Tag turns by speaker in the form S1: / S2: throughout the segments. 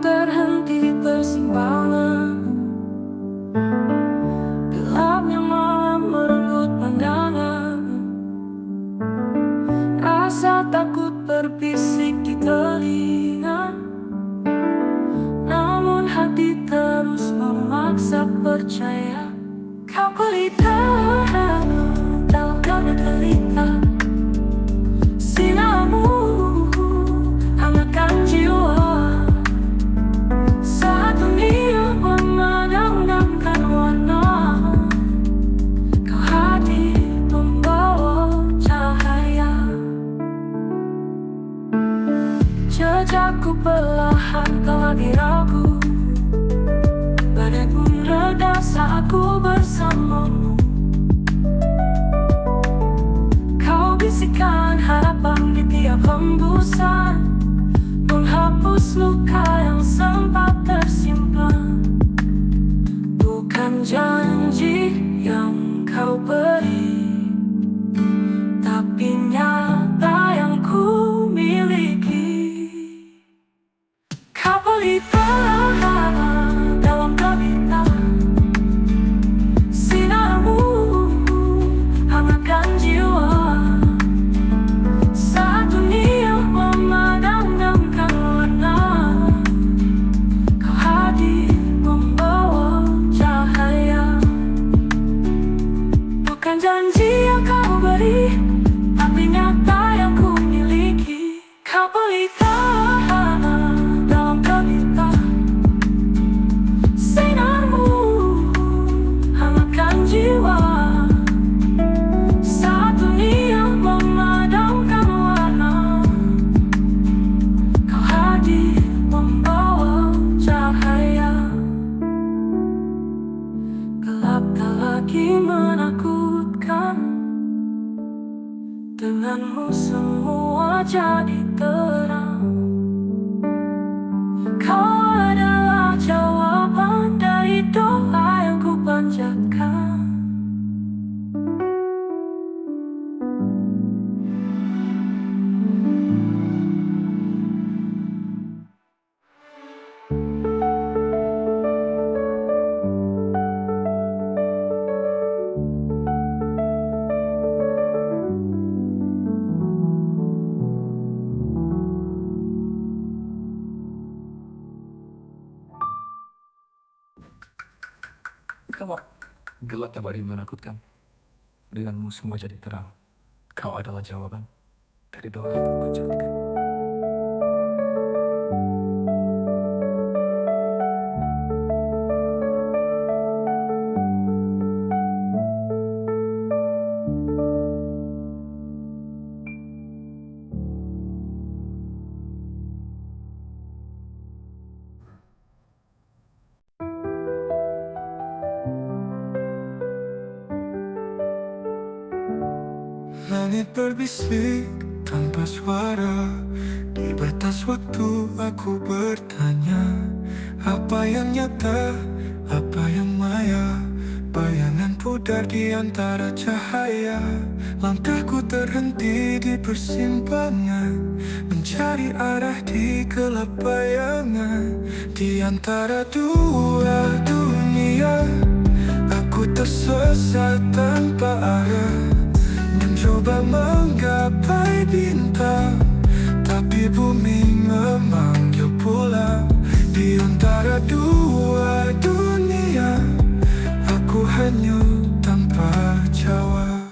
S1: terhenti di persimpangan. Gelapnya malam merenggut pandangan. Rasa takut berbisik di telinga, namun hati terus memaksa percaya. Kau pelita dalam gelapnya pelita, sinarmu hangatkan jiwa. Saat dunia memadamkan warna, kau hadir membawa cahaya. Jejakku perlahan tak lagi ragu, badai pun reda saat ku bersamamu. Kau bisikan harapan di tiap hembusan, menghapus luka yang sempat tersimpan. Bukan janji yang kau beri, tapi nyata yang ku miliki. Kau pelita dalam gelapnya, sinarmu hangatkan jiwa. Saat dunia memadamkan warna, kau hadir membawa cahaya. Bukan janji yang kau beri, tapi nyata yang ku miliki. Kau pelita dalam gelapnya, sinarmu hangatkan jiwa. Saat dunia memadamkan warna, kau hadir membawa cahaya. Gelap tak lagi menakutkan, denganmu semua jadi terang. Kau adalah jawaban dari doa yang ku panjatkan.
S2: Gelap tak lagi menakutkan, denganmu semua jadi terang. Kau adalah jawaban dari doa yang ku panjatkan.
S3: Langit berbisik tanpa suara, di batas waktu aku bertanya, apa yang nyata, apa yang maya. Bayangan pudar di antara cahaya. Langkahku terhenti di persimpangan, mencari arah di gelap bayangan. Di antara dua dunia, aku tersesat tanpa arah, mencoba menggapai bintang, tapi bumi memanggil pulang. Di antara dua dunia, aku hanyut tanpa jawab.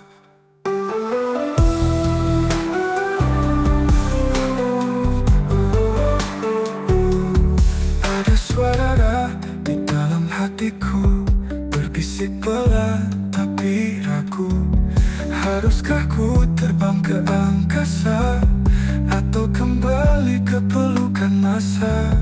S3: Ada suara di dalam hatiku, berbisik pelan tapi ragu. Haruskah ku terbang ke angkasa, atau kembali ke pelukan masa?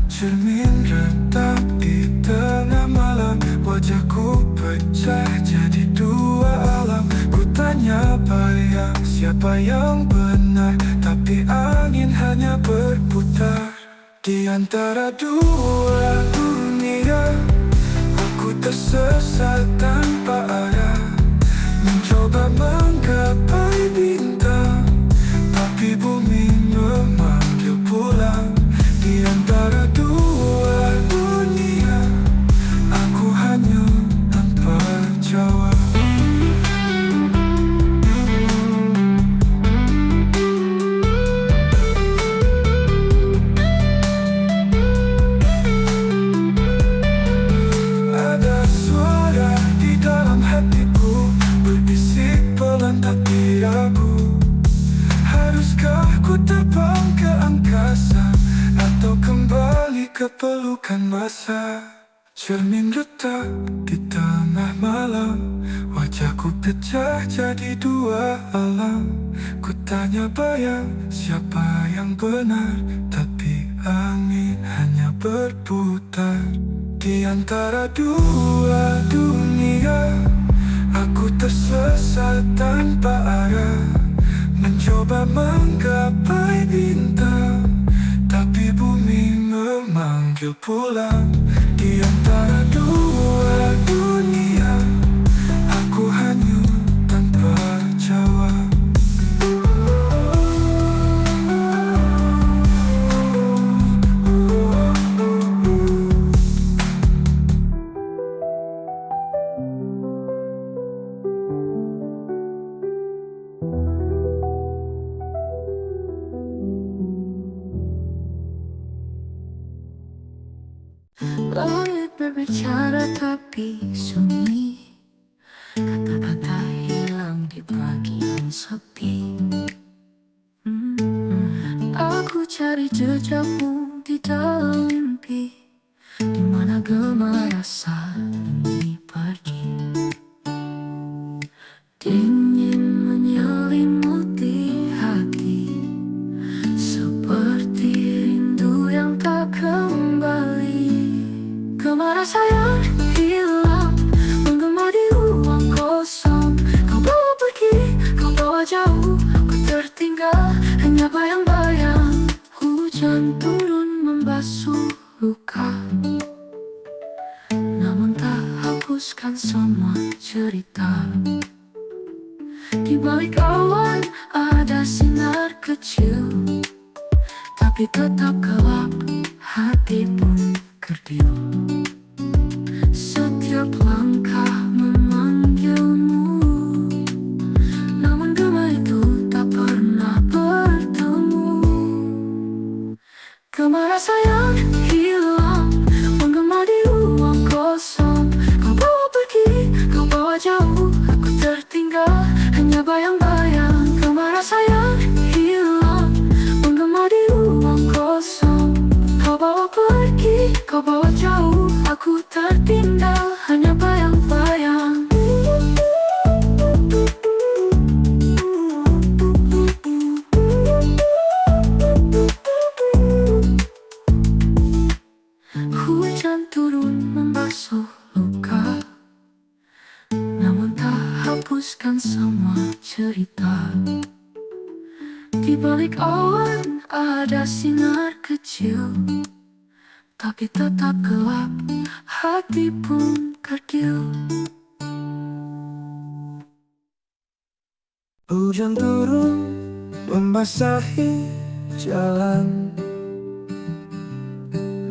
S3: Cermin retak di tengah malam, wajahku pecah jadi dua alam. Ku tanya bayang siapa yang benar, tapi angin hanya berputar. Di antara dua dunia, aku tersesat tanpa arah, mencoba menggapai bintang, tapi bumi memanggil pulang. Di antara ke pelukan masa. Cermin retak di tengah malam, wajahku pecah jadi dua alam. Ku tanya bayang siapa yang benar, tapi angin hanya berputar. Di antara dua dunia, aku tersesat tanpa arah, mencoba menggapai bintang, tapi bumi memanggil pulang. Di antara dua dunia, aku hanyut tanpa jawab.
S1: Langit berbicara tapi sunyi, kata-kata hilang di pagi yang sepi. Aku cari jejakmu di dalam mimpi, di mana gema rasa ini pergi. Dingin menyelimuti hati, seperti rindu yang tak kembali. Gema rasa yang hilang menggema di ruang kosong. Kau bawa pergi, kau bawa jauh, aku tertinggal hanya bayang-bayang. Hujan turun membasuh luka, namun tak hapuskan semua cerita. Di balik awan ada sinar kecil, tapi tetap gelap, hati pun kerdil. Setiap langkah memanggilmu, namun gema itu tak pernah bertemu. Gema rasa yang hilang menggema di ruang kosong. Kau bawa pergi, kau bawa jauh, aku tertinggal hanya bayang-bayang. Gema rasa yang hilang menggema di ruang kosong. Kau bawa pergi, kau bawa jauh, aku tertinggal hanya bayang-bayang. Hujan turun membasuh luka, namun tak hapuskan semua cerita. Di balik awan ada sinar kecil, tapi tetap gelap, hati pun kerdil.
S3: Hujan turun membasahi jalan,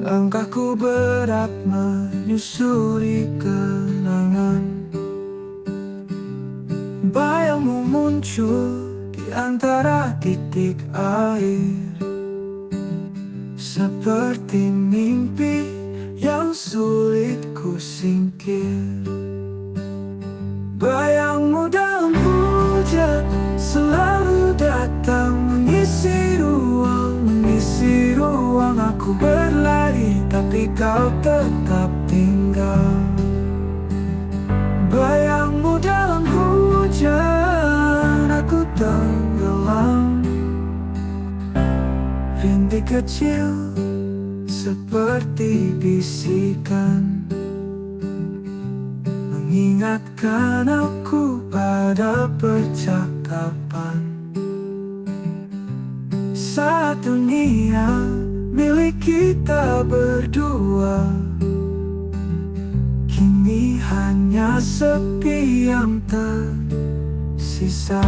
S3: langkahku berat menyusuri kenangan. Bayangmu muncul di antara titik air, seperti mimpi yang sulit ku singkir. Bayangmu dalam hujan selalu datang, mengisi ruang aku berlari, tapi kau tetap tinggal. Bayangmu dalam hujan, aku tenggelam. Rintik kecil seperti bisikan, mengingatkan aku pada percakapan. Saat dunia milik kita berdua, kini hanya sepi yang tersisa.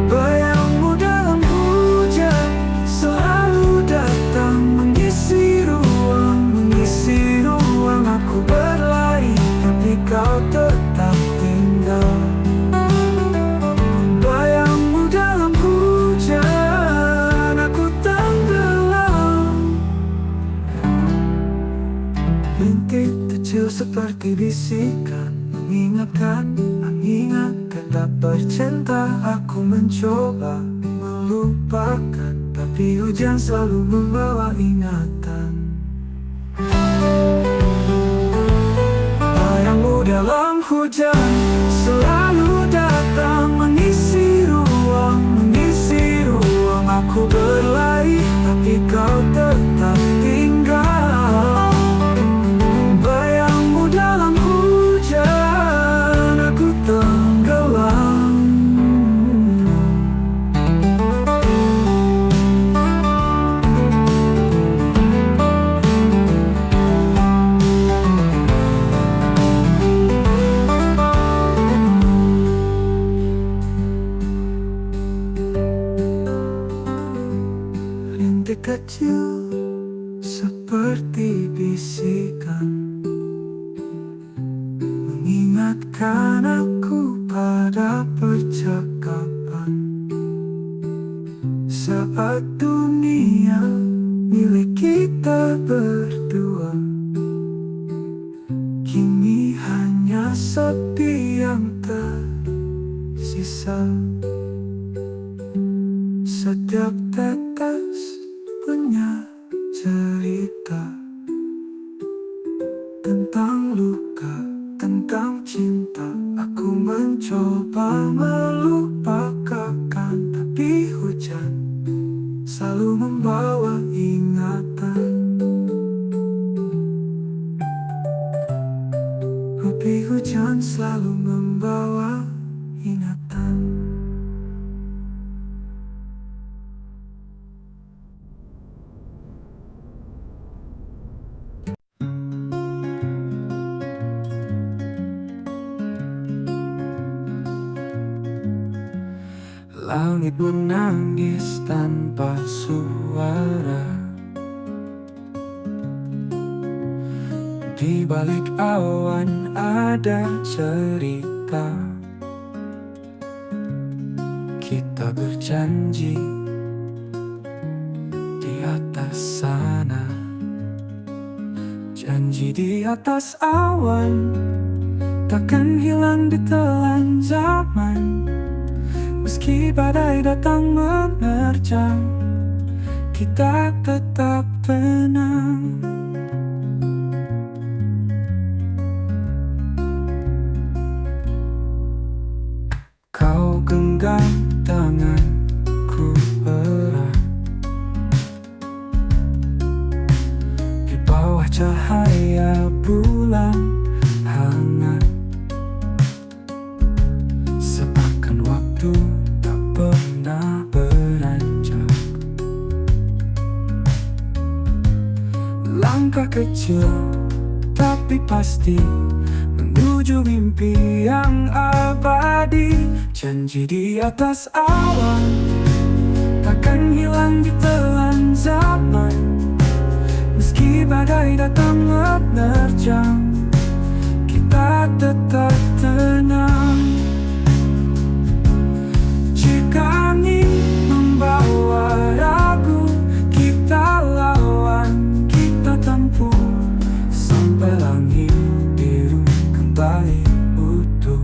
S3: Bayangmu dalam hujan selalu datang, mengisi ruang aku berlari, tapi kau tetap tinggal. Bayangmu dalam hujan, aku tenggelam. Rintik kecil seperti bisikan, mengingatkan tak bercinta. Aku mencoba melupakan, tapi Tapi hujan selalu membawa ingatan. Bayangmu dalam hujan selalu datang, mengisi ruang aku berlari, tapi kau tetap tinggal. Bayangmu dalam hujan, aku tenggelam. Rintik kecil seperti bisikan mengingatkan aku pada percakapan saat dunia milik kita berdua kini hanya sepi yang tersisa. Setiap tetes punya cerita tentang luka, tentang cinta. Aku mencoba melupakan, tapi hujan selalu membawa ingatan. Tapi hujan selalu membawa ingatan. Langit menangis tanpa suara. Di balik awan ada cerita. Kita berjanji di atas sana, janji di atas awan takkan hilang ditelan zaman. Meski badai datang menerjang, kita tetap tenang. Kau genggam tanganku erat di bawah cahaya bulan hangat, seakan waktu tak pernah beranjak. Langkah kecil tapi pasti menuju mimpi yang abadi. Janji di atas awan takkan hilang ditelan zaman. Meski badai datang menerjang, kita tetap tenang. Jika angin membawa ragu, kita lawan, kita tempuh sampai langit biru kembali utuh.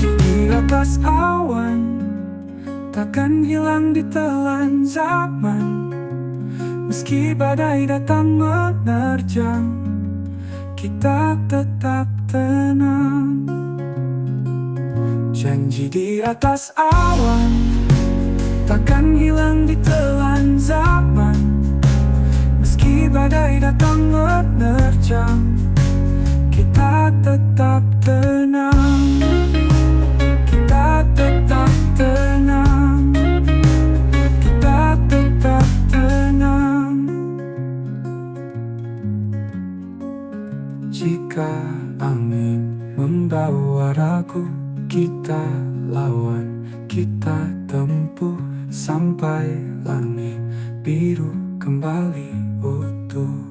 S3: Di atas awan takkan hilang ditelan zaman. Meski badai datang menerjang, kita tetap tenang. Janji di atas awan takkan hilang ditelan zaman. Meski badai datang menerjang, kita tetap tenang. Kita tetap tenang. Kita tetap tenang. Jika angin membawa ragu, kita lawan, kita tempuh sampai langit biru kembali utuh.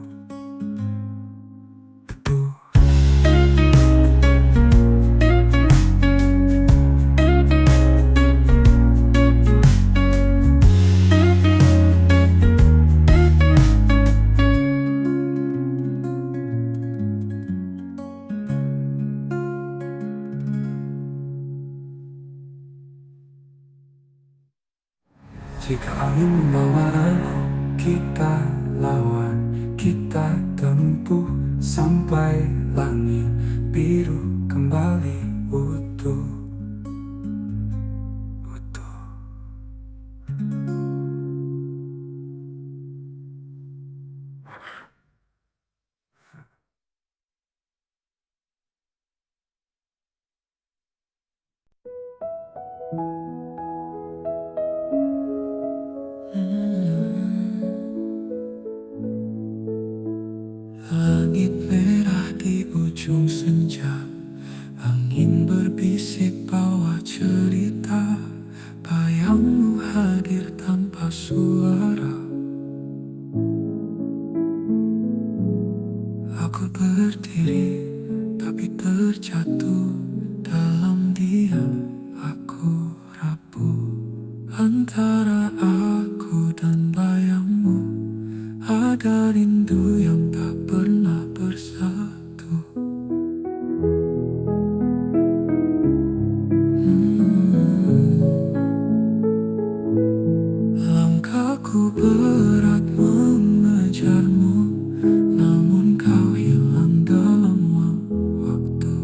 S3: Ada rindu yang tak pernah bersatu. Langkahku berat mengejarmu, namun kau hilang dalam waktu.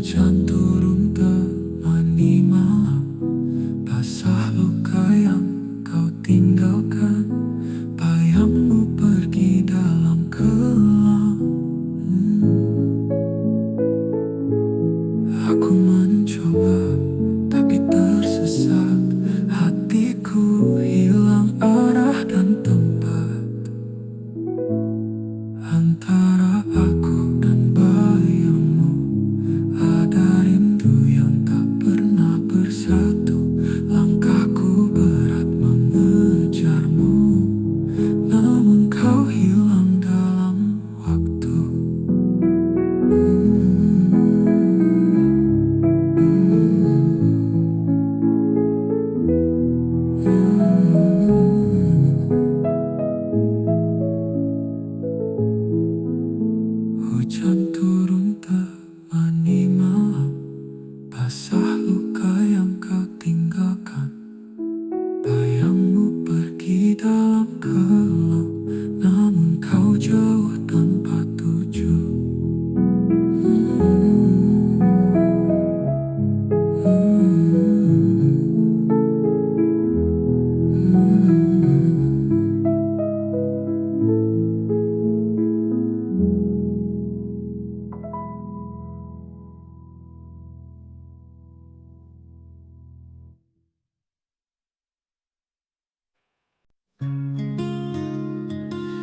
S3: Hujan turun temani malam, basah luka yang kau tinggalkan. Bayangmu pergi dalam kelam. Aku mencoba tapi tersesat. Hatiku hilang arah dan tempat. Antara aku dan bayangmu ada rindu yang tak pernah bersatu. Langkahku berat mengejarmu, namun kau hilang dalam waktu. Hujan turun temani malam, basah luka yang kau tinggalkan. Bayangmu pergi dalam kelam, namun kau jauh tanpa tujuan.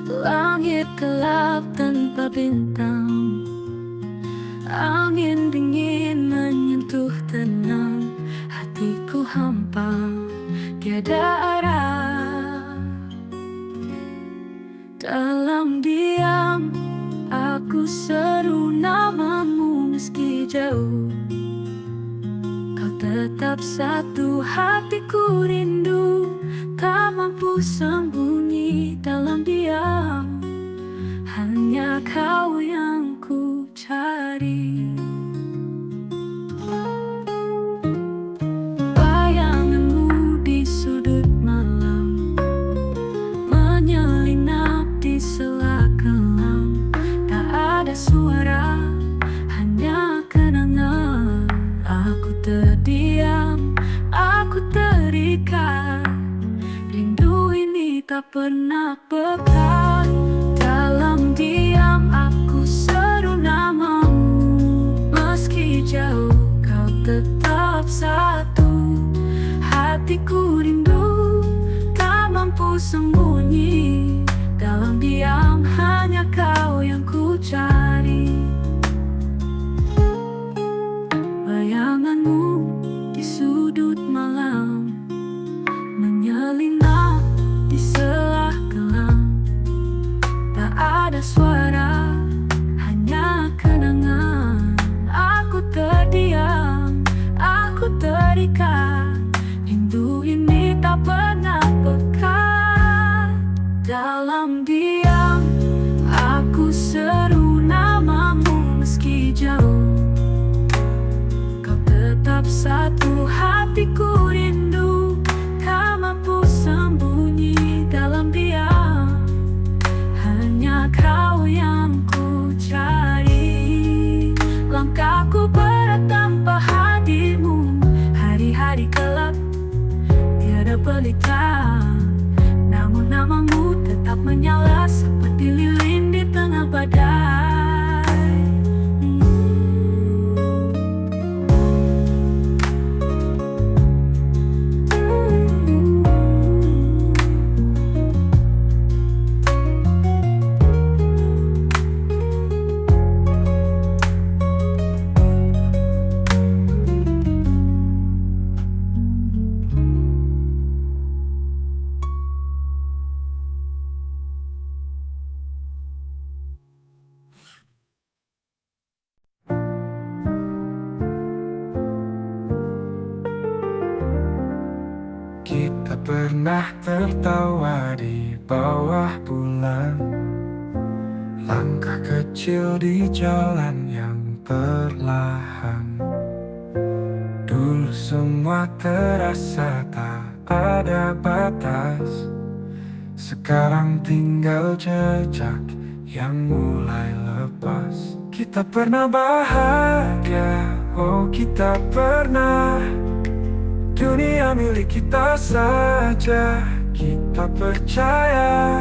S1: Langit gelap tanpa bintang, angin dingin menyentuh tenang. Hatiku hampa, tiada arah. Dalam diam, aku seru namamu meski jauh. Kau tetap satu, hatiku rindu. Tak mampu sembunyi dalam diam, hanya kau yang ku cari. Bayanganmu di sudut malam, menyelinap di sela kelam. Tak ada suara, hanya kenangan. Aku terdiam, aku terikat. Rindu ini tak pernah pekat. Dalam diam aku seru namamu, meski jauh kau tetap satu. Hatiku rindu, tak mampu sembunyi. Dalam diam hanya kau yang ku cari. Bayanganmu di sudut malam, menyelinap di sela kelam. Tak ada suara, hanya kenangan. Aku terdiam, aku terikat. Rindu ini tak pernah pekat. Dalam diam, aku seru namamu meski jauh. Kau tetap satu, hatiku rindu. Tak mampu sembunyi dalam diam, hanya kau yang ku cari. Langkahku berat tanpa hadirmu, hari-hari gelap tiada pelita. Namun namamu tetap menyala seperti lilin di tengah badai.
S3: pernah tertawa di bawah bulan, langkah kecil di jalan yang perlahan. Dulu semua terasa tak ada batas, sekarang tinggal jejak yang mulai lepas. Kita pernah bahagia, oh kita pernah. Dunia milik kita saja, kita percaya.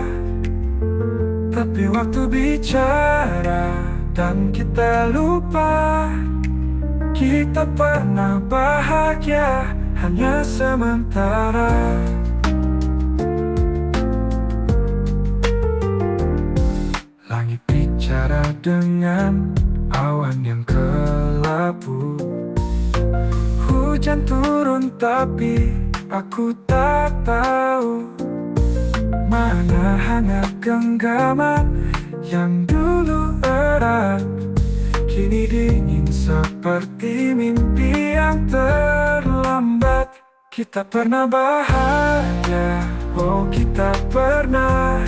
S3: Tapi waktu bicara dan kita lupa, kita pernah bahagia hanya sementara. Langit bicara dengan awan yang kelabu. Hujan turun tapi aku tak tahu mana hangat genggaman yang dulu erat, kini dingin seperti mimpi yang terlambat. Kita pernah bahagia, oh kita pernah.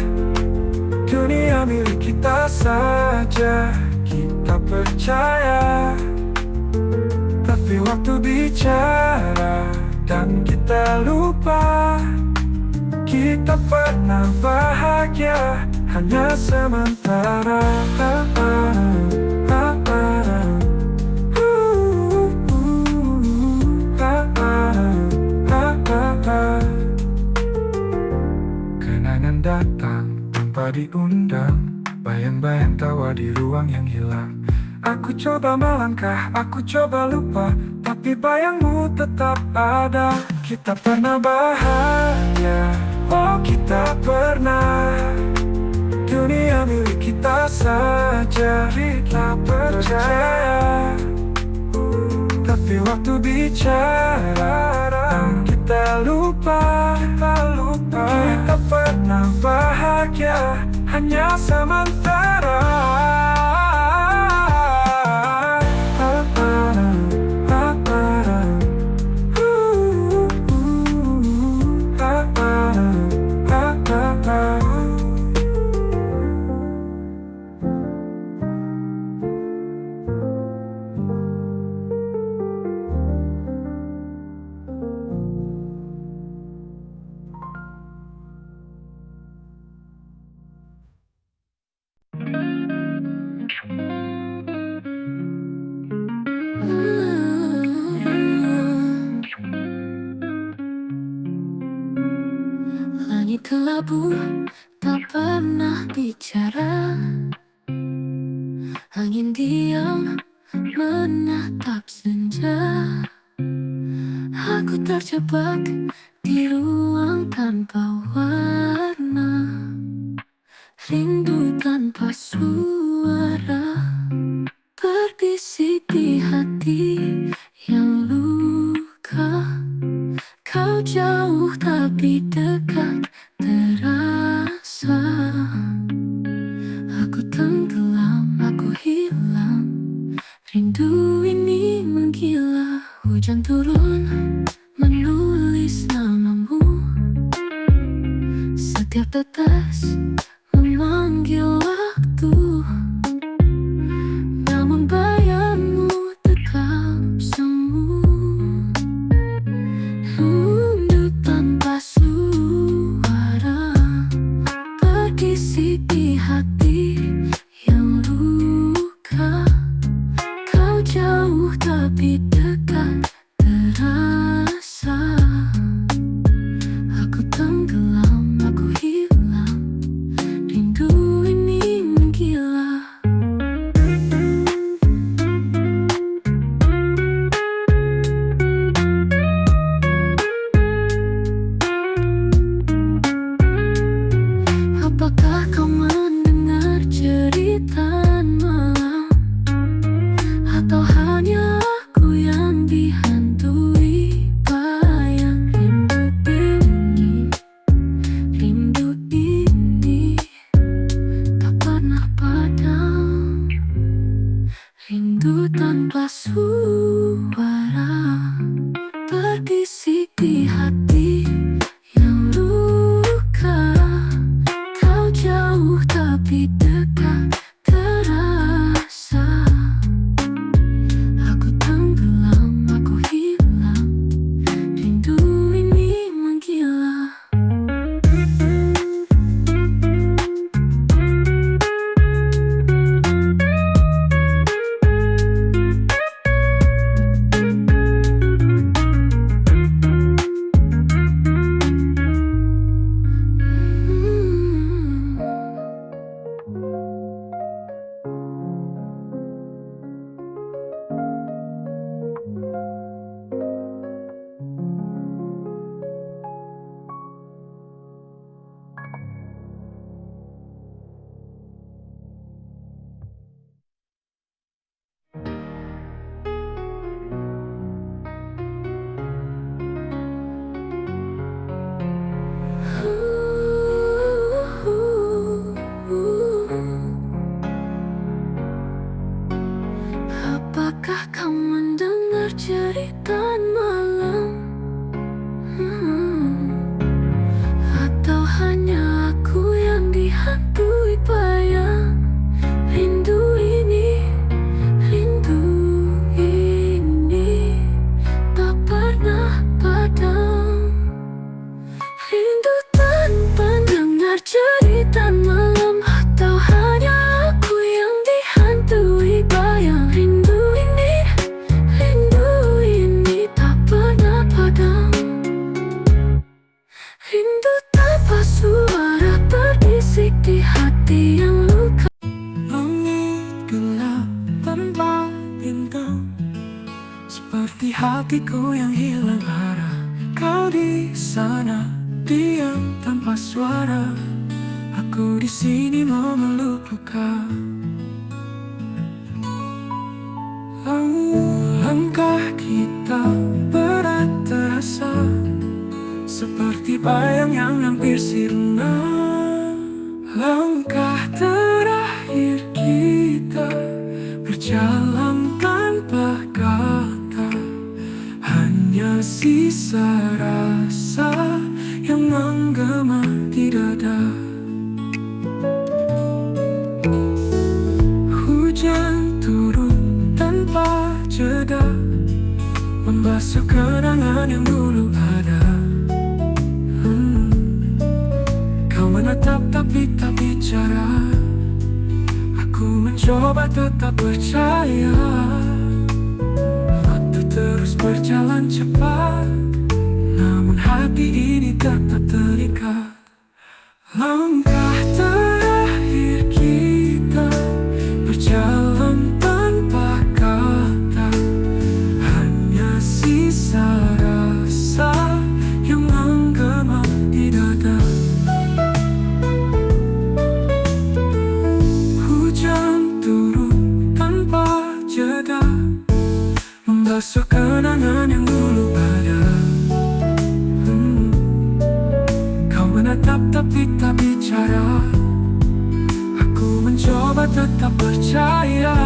S3: Dunia milik kita saja, kita percaya. Tapi waktu bicara dan kita lupa, kita pernah bahagia hanya sementara. Kenangan datang tanpa diundang, bayang-bayang tawa di ruang yang hilang. Aku coba melangkah, aku coba lupa, tapi bayangmu tetap ada. Kita pernah bahagia, oh kita pernah. Dunia milik kita saja, kita percaya. Tapi waktu bicara dan kita lupa, kita pernah bahagia hanya sementara.
S1: Langit kelabu tak pernah bicara, angin diam menatap senja. Aku terjebak di ruang tanpa warna, rindu tanpa suara, berbisik di hati yang luka. Kau jauh tapi dekat terasa. Aku tenggelam, aku hilang, rindu ini menggila. Hujan turun menulis namamu, setiap tetes memanggil waktu. Namun bayangmu tetap semu, rindu tanpa suara, berbisik di hati yang luka. Kau jauh tapi dekat terasa. Aku tenggelam, aku hilang, rindu ini menggila. Apakah kau mendengar cerita malam, atau hanya aku yang dihantui bayang rindu ini? Rindu ini tak pernah padam, rindu tanpa suara, berbisik di hati yang Kau mendengar cerita malam, atau hanya aku yang dihantui bayang. Rindu ini tak pernah padam. Rindu tanpa dengar cerita malam, atau hanya aku yang dihantui bayang. Rindu ini tak pernah padam. Rindu tanpa suara berbisik di hati yang luka.
S3: Langit gelap tanpa bintang, seperti hatiku yang hilang arah. Kau di sana diam tanpa suara, aku di sini memeluk luka. Langkah kita berat terasa, seperti bayang yang hampir sirna. Langkah terakhir kita berjalan tanpa kata, hanya sisa rasa yang menggema di dada. Hujan turun tanpa jeda, membasuh kenangan yang dulu ada. Kau menatap tapi tak bicara, aku mencoba tetap percaya. Waktu terus berjalan cepat, namun hati ini tetap terikat. Langkah terakhir kita berjalan tanpa kata, hanya sisa rasa yang menggema di dada. Hujan turun tanpa jeda, membasuh kenangan yang dulu ada. Kau menatap tapi tak bicara, aku mencoba tetap percaya.